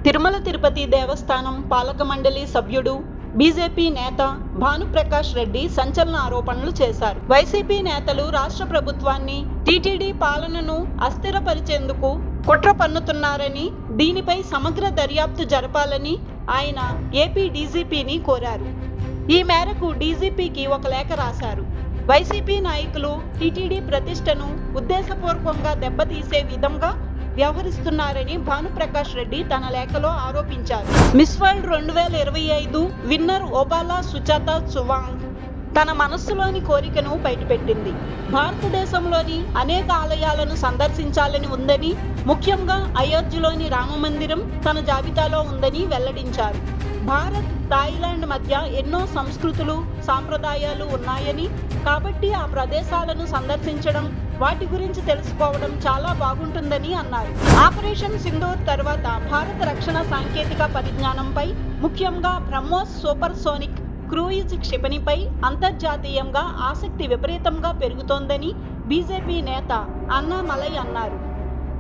తిరుమల తిరుపతి దేవస్థానం పాలక మండలి సభ్యుడు బీజేపీ నేత భానుప్రకాష్ రెడ్డి సంచలన ఆరోపణలు చేశారు. వైసీపీ నేతలు రాష్ట్ర ప్రభుత్వాన్ని, టీటీడీ పాలనను అస్థిరపరిచేందుకు కుట్ర పన్నుతున్నారని, దీనిపై సమగ్ర దర్యాప్తు జరపాలని ఆయన ఏపీ డీజీపీని కోరారు. ఈ మేరకు డీజీపీకి ఒక లేఖ రాశారు. వైసీపీ నాయకులు టీటీడీ ప్రతిష్టను ఉద్దేశపూర్వకంగా దెబ్బతీసే విధంగా వ్యవహరిస్తున్నారని భానుప్రకాష్ రెడ్డి తన లేఖలో ఆరోపించారు. మిస్ వరల్డ్ 2025 విన్నర్ ఓబాలా సుజాత సువాంగ్ తన మనస్సులోని కోరికను బయటపెట్టింది. భారతదేశంలోని అనేక ఆలయాలను సందర్శించాలని ఉందని, ముఖ్యంగా అయోధ్యలోని రామమందిరం తన జాబితాలో ఉందని వెల్లడించారు. భారత్, థాయిలాండ్ మధ్య ఎన్నో సంస్కృతులు, సాంప్రదాయాలు ఉన్నాయని, కాబట్టి ఆ ప్రదేశాలను సందర్శించడం, వాటి గురించి తెలుసుకోవడం చాలా బాగుంటుందని అన్నారు. ఆపరేషన్ సింధూర్ తర్వాత భారత రక్షణ సాంకేతిక పరిజ్ఞానంపై, ముఖ్యంగా బ్రహ్మోస్ సూపర్ సోనిక్ క్రూయిజ్ క్షిపణిపై అంతర్జాతీయంగా ఆసక్తి విపరీతంగా పెరుగుతోందని బీజేపీ నేత అన్నామలై అన్నారు.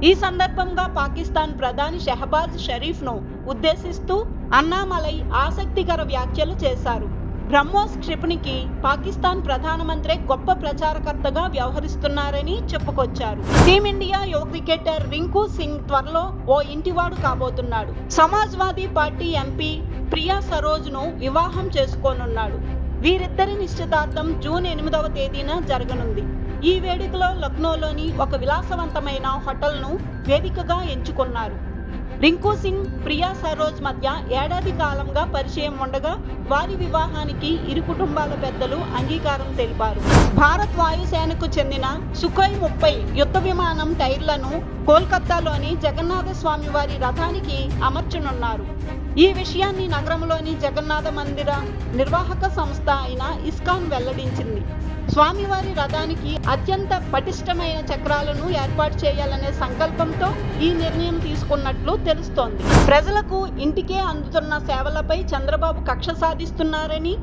ఈ సందర్భంగా పాకిస్తాన్ ప్రధాని షెహబాజ్ షరీఫ్ను ఉద్దేశిస్తూ అన్నామలై ఆసక్తికర వ్యాఖ్యలు చేశారు. బ్రహ్మోస్ క్షిపణికి పాకిస్తాన్ ప్రధానమంత్రి గొప్ప ప్రచారకర్తగా వ్యవహరిస్తున్నారని చెప్పుకొచ్చారు. టీమిండియా యువ క్రికెటర్ రింకు సింగ్ త్వరలో ఓ ఇంటివాడు కాబోతున్నాడు. సమాజ్వాదీ పార్టీ ఎంపీ ప్రియా సరోజ్ను వివాహం చేసుకోనున్నాడు. వీరిద్దరి నిశ్చితార్థం జూన్ 8వ తేదీన జరగనుంది. ఈ వేడుకలో లక్నోలోని ఒక విలాసవంతమైన హోటల్ను వేదికగా ఎంచుకున్నారు. రింకు సింగ్, ప్రియా సరోజ్ మధ్య ఏడాది కాలంగా పరిచయం ఉండగా వారి వివాహానికి ఇరు కుటుంబాల పెద్దలు అంగీకారం తెలిపారు. భారత్ వాయుసేనకు చెందిన సుఖోయ్ 30 యుద్ధ విమానం టైర్లను కోల్కతాలోని జగన్నాథ స్వామి వారి రథానికి అమర్చనున్నారు. ఈ విషయాన్ని నగరంలోని జగన్నాథ మందిర నిర్వాహక సంస్థ అయిన ఇస్కాన్ వెల్లడించింది. స్వామివారి రథానికి అత్యంత పటిష్టమైన చక్రాలను ఏర్పాటు చేయాలనే సంకల్పంతో ఈ నిర్ణయం తీసుకున్నట్లు తెలుస్తోంది. ప్రజలకు ఇంటికే అందుతున్న సేవలపై చంద్రబాబు కక్ష సాధిస్తున్నారని,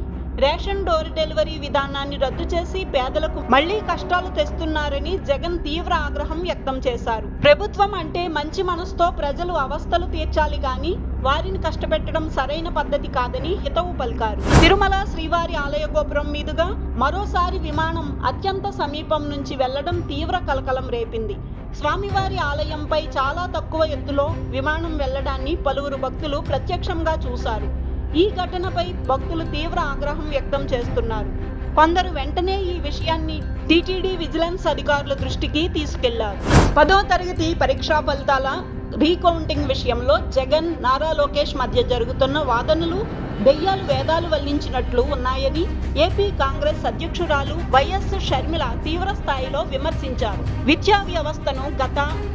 రేషన్ డోర్ డెలివరీ విధానాన్ని రద్దు చేసి పేదలకు మళ్లీ కష్టాలు తెస్తున్నారని జగన్ తీవ్ర ఆగ్రహం వ్యక్తం చేశారు. ప్రభుత్వం అంటే మంచి మనసుతో ప్రజలు అవస్థలు తీర్చాలి గాని వారిని కష్టపెట్టడం సరైన పద్ధతి కాదని హితవు పలికారు. తిరుమల శ్రీవారి ఆలయ గోపురం మీదుగా మరోసారి విమానం అత్యంత సమీపం నుంచి వెళ్లడం తీవ్ర కలకలం రేపింది. స్వామివారి ఆలయంపై చాలా తక్కువ ఎత్తులో విమానం వెళ్లడాన్ని పలువురు భక్తులు ప్రత్యక్షంగా చూశారు. ఈ ఘటనపై భక్తులు తీవ్ర ఆగ్రహం వ్యక్తం చేస్తున్నారు. కొందరు వెంటనే ఈ విషయాన్ని టీటీడీ విజిలెన్స్ అధికారుల దృష్టికి తీసుకెళ్లారు. 10వ తరగతి పరీక్షా ఫలితాల రీకౌంటింగ్ విషయంలో జగన్, నారా లోకేష్ మధ్య జరుగుతున్న వాదనలు దెయ్యాలు వేదాలు వల్లించినట్లు ఉన్నాయని ఏపీ కాంగ్రెస్ అధ్యక్షురాలు వైఎస్ షర్మిల తీవ్ర స్థాయిలో విమర్శించారు. విద్యా వ్యవస్థను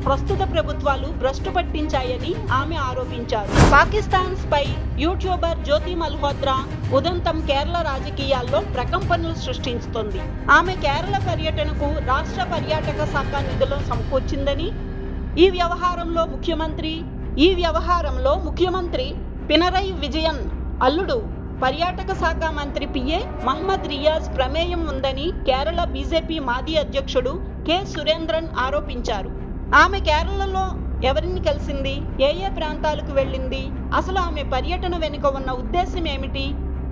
ప్రస్తుత ప్రభుత్వాలు భ్రష్టు పట్టించాయని ఆమె ఆరోపించారు. పాకిస్తాన్ స్పై యూట్యూబర్ జ్యోతి మల్హోత్రా ఉదంతం కేరళ రాజకీయాల్లో ప్రకంపనలు సృష్టిస్తోంది. ఆమె కేరళ పర్యటనకు రాష్ట్ర పర్యాటక శాఖ నిధులు సమకూర్చిందని, ఈ వ్యవహారంలో ముఖ్యమంత్రి పినరై విజయన్ అల్లుడు పర్యాటక శాఖ మంత్రి పిఏ మహమ్మద్ రియాజ్ ప్రమేయం ఉందని కేరళ బీజేపీ మాజీ అధ్యక్షుడు కె సురేంద్రన్ ఆరోపించారు. ఆమె కేరళలో ఎవరిని కలిసింది, ఏ ప్రాంతాలకు వెళ్ళింది, అసలు ఆమె పర్యటన వెనుక ఉన్న ఉద్దేశం ఏమిటి,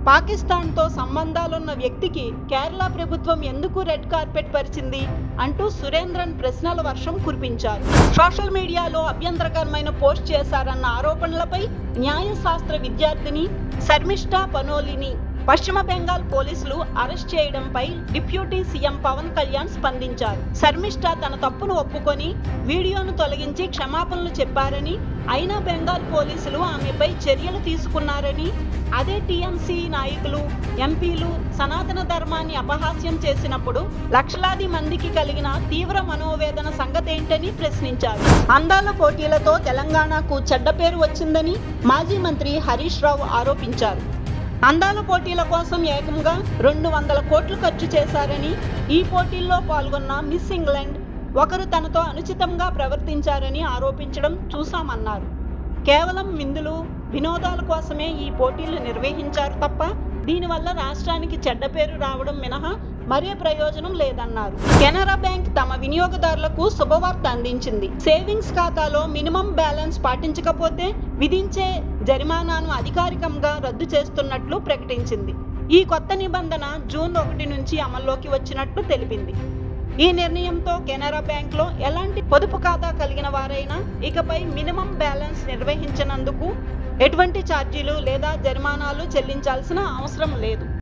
పాకిస్తాన్తో సంబంధాలున్న వ్యక్తికి కేరళ ప్రభుత్వం ఎందుకు రెడ్ కార్పెట్ పరిచింది అంటూ సురేంద్రన్ ప్రశ్నల వర్షం కురిపించారు. సోషల్ మీడియాలో అభ్యంతరకరమైన పోస్ట్ చేశారన్న ఆరోపణలపై న్యాయశాస్త్ర విద్యార్థిని శర్మిష్ఠా పనోలిని పశ్చిమ బెంగాల్ పోలీసులు అరెస్ట్ చేయడంపై డిప్యూటీ సీఎం పవన్ కళ్యాణ్ స్పందించారు. శర్మిష్ఠ తన తప్పును ఒప్పుకొని వీడియోను తొలగించి క్షమాపణలు చెప్పారని, అయినా బెంగాల్ పోలీసులు ఆమెపై చర్యలు తీసుకున్నారని, అదే టీఎంసీ నాయకులు, ఎంపీలు సనాతన ధర్మాన్ని అపహాస్యం చేసినప్పుడు లక్షలాది మందికి కలిగిన తీవ్ర మనోవేదన సంగతేంటని ప్రశ్నించారు. అందాల పోటీలతో తెలంగాణకు చెడ్డ పేరు వచ్చిందని మాజీ మంత్రి హరీష్ రావు ఆరోపించారు. అందాల పోటీల కోసం ఏకంగా 200 కోట్లు ఖర్చు చేశారని, ఈ పోటీల్లో పాల్గొన్న మిస్ ఇంగ్లాండ్ ఒకరు తనతో అనుచితంగా ప్రవర్తించారని ఆరోపించడం చూశామన్నారు. కేవలం విందులు, వినోదాల కోసమే ఈ పోటీలు నిర్వహించారు తప్ప దీనివల్ల రాష్ట్రానికి చెడ్డ పేరు రావడం మినహా మరే ప్రయోజనం లేదన్నారు. కెనరా బ్యాంక్ తమ వినియోగదారులకు శుభవార్త అందించింది. సేవింగ్స్ ఖాతాలో మినిమం బ్యాలెన్స్ పాటించకపోతే విధించే జరిమానాను అధికారికంగా రద్దు చేస్తున్నట్లు ప్రకటించింది. ఈ కొత్త నిబంధన జూన్ 1 నుంచి అమల్లోకి వచ్చినట్లు తెలిపింది. ఈ నిర్ణయంతో కెనరా బ్యాంక్లో ఎలాంటి పొదుపు ఖాతా కలిగిన వారైనా ఇకపై మినిమం బ్యాలెన్స్ నిర్వహించినందుకు ఎటువంటి ఛార్జీలు లేదా జరిమానాలు చెల్లించాల్సిన అవసరం లేదు.